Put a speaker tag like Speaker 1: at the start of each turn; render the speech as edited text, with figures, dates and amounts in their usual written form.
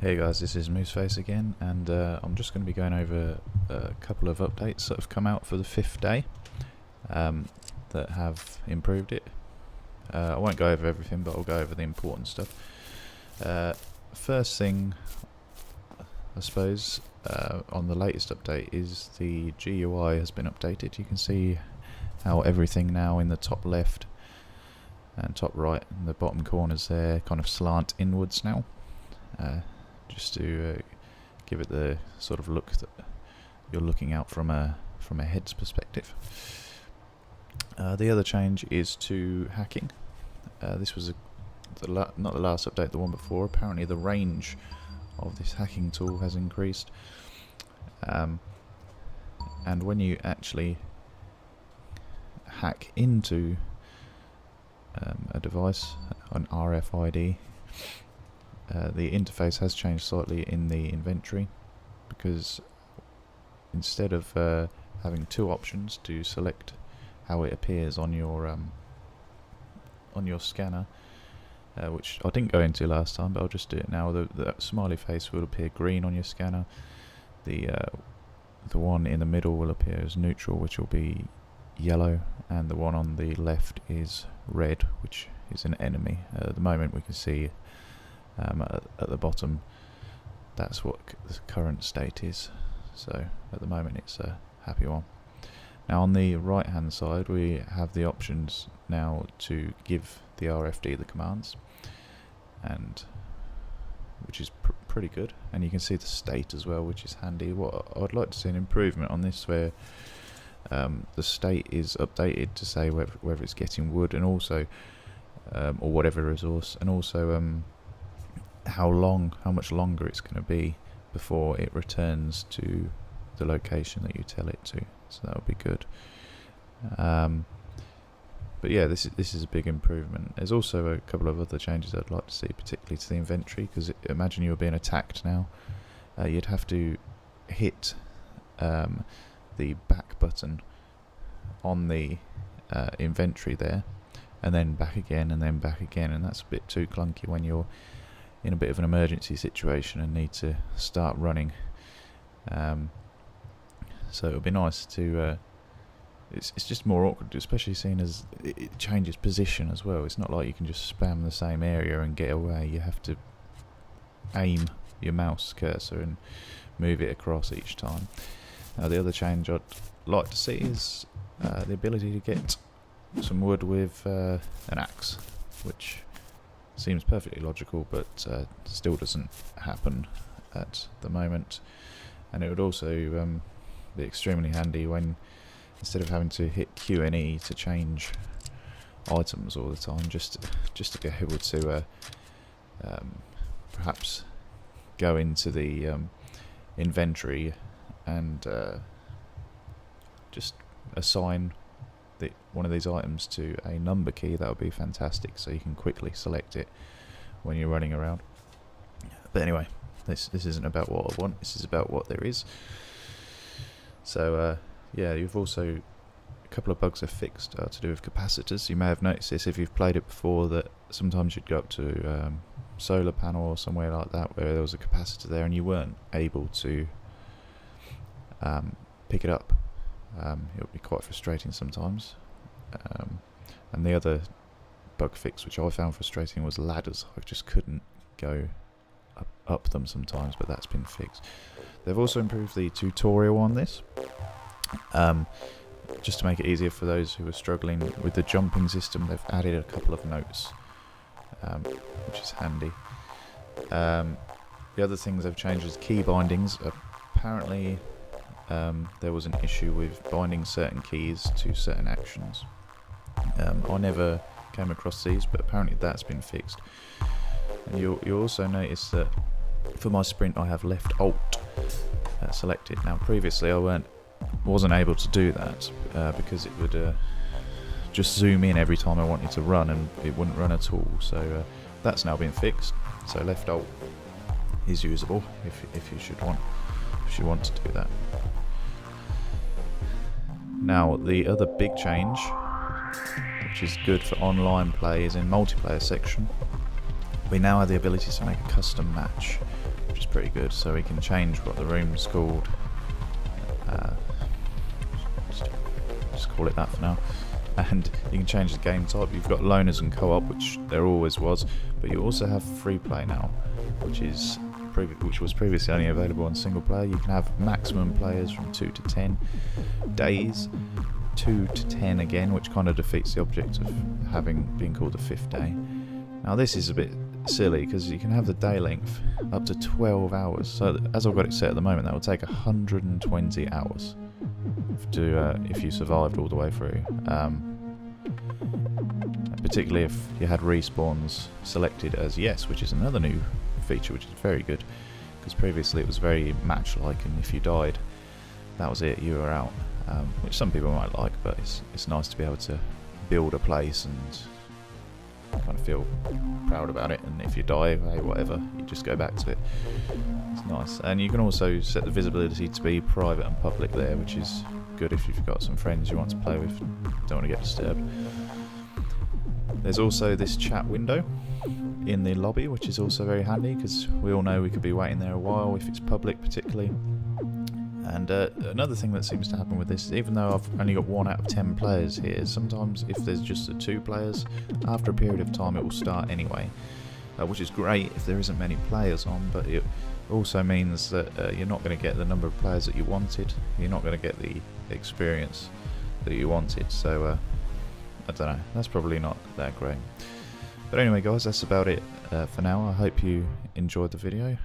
Speaker 1: Hey guys, this is Mooseface again, and I'm just going to be going over a couple of updates that have come out for the 5th day that have improved it. I won't go over everything, but I'll go over the important stuff. First thing, I suppose, on the latest update is the GUI has been updated. You can see how everything now in the top left and top right and the bottom corners there kind of slant inwards now. Just to give it the sort of look that you're looking out from a head's perspective. The other change is to hacking. This was not the last update, the one before. Apparently the range of this hacking tool has increased, and when you actually hack into a device, an RFID, the interface has changed slightly in the inventory, because instead of having two options to select how it appears on your scanner, which I didn't go into last time, but I'll just do it now. The smiley face will appear green on your scanner. The one in the middle will appear as neutral, which will be yellow, and the one on the left is red, which is an enemy. At the moment we can see at the bottom that's what the current state is, so at the moment it's a happy one. Now on the right hand side we have the options now to give the RFD the commands, and which is pretty good, and you can see the state as well, which is handy. What I'd like to see an improvement on this, where the state is updated to say whether it's getting wood, and also or whatever resource, and also how much longer it's going to be before it returns to the location that you tell it to. So that would be good. But yeah, this is a big improvement. There's also a couple of other changes I'd like to see, particularly to the inventory, because imagine you were being attacked now. You'd have to hit the back button on the inventory there, and then back again, and then back again, and that's a bit too clunky when you're in a bit of an emergency situation and need to start running. So it would be nice to it's just more awkward, especially seeing as it changes position as well. It's not like you can just spam the same area and get away. You have to aim your mouse cursor and move it across each time. Now the other change I'd like to see is the ability to get some wood with an axe, which seems perfectly logical, but still doesn't happen at the moment. And it would also be extremely handy when, instead of having to hit Q and E to change items all the time, just to be able to perhaps go into the inventory and just assign one of these items to a number key. That would be fantastic, so you can quickly select it when you're running around. But anyway, this isn't about what I want, this is about what there is. So yeah, you've also, a couple of bugs are fixed to do with capacitors. You may have noticed this if you've played it before, that sometimes you'd go up to solar panel or somewhere like that where there was a capacitor there and you weren't able to pick it up. It would be quite frustrating sometimes. And the other bug fix which I found frustrating was ladders. I just couldn't go up them sometimes, but that's been fixed. They've also improved the tutorial on this, just to make it easier for those who are struggling with the jumping system. They've added a couple of notes, which is handy. The other things they've changed is key bindings. Apparently there was an issue with binding certain keys to certain actions. I never came across these, but apparently that's been fixed. And you'll also notice that for my sprint I have left Alt selected. Now previously I wasn't able to do that because it would just zoom in every time I wanted to run, and it wouldn't run at all. So that's now been fixed. So left Alt is usable if you want to do that. Now the other big change, which is good for online play, is in multiplayer section. We now have the ability to make a custom match, which is pretty good. So we can change what the room's called. Just call it that for now. And you can change the game type. You've got loners and co-op, which there always was, but you also have free play now, which was previously only available on single player. You can have maximum players from 2 to 10 days, 2 to 10 again, which kind of defeats the object of being called the 5th day. Now this is a bit silly because you can have the day length up to 12 hours. So as I've got it set at the moment, that will take 120 hours to if you survived all the way through. Particularly if you had respawns selected as yes, which is another new feature, which is very good, because previously it was very match-like, and if you died, that was it, you were out. Which some people might like, but it's nice to be able to build a place and kind of feel proud about it, and if you die, hey, whatever, you just go back to it. It's nice. And you can also set the visibility to be private and public there, which is good if you've got some friends you want to play with, don't want to get disturbed. There's also this chat window in the lobby, which is also very handy, because we all know we could be waiting there a while if it's public particularly. And another thing that seems to happen with this is, even though I've only got 1 out of 10 players here, sometimes if there's just the 2 players, after a period of time it will start anyway, which is great if there isn't many players on, but it also means that you're not going to get the number of players that you wanted, you're not going to get the experience that you wanted, so I don't know, that's probably not that great. But anyway guys, that's about it for now. I hope you enjoyed the video.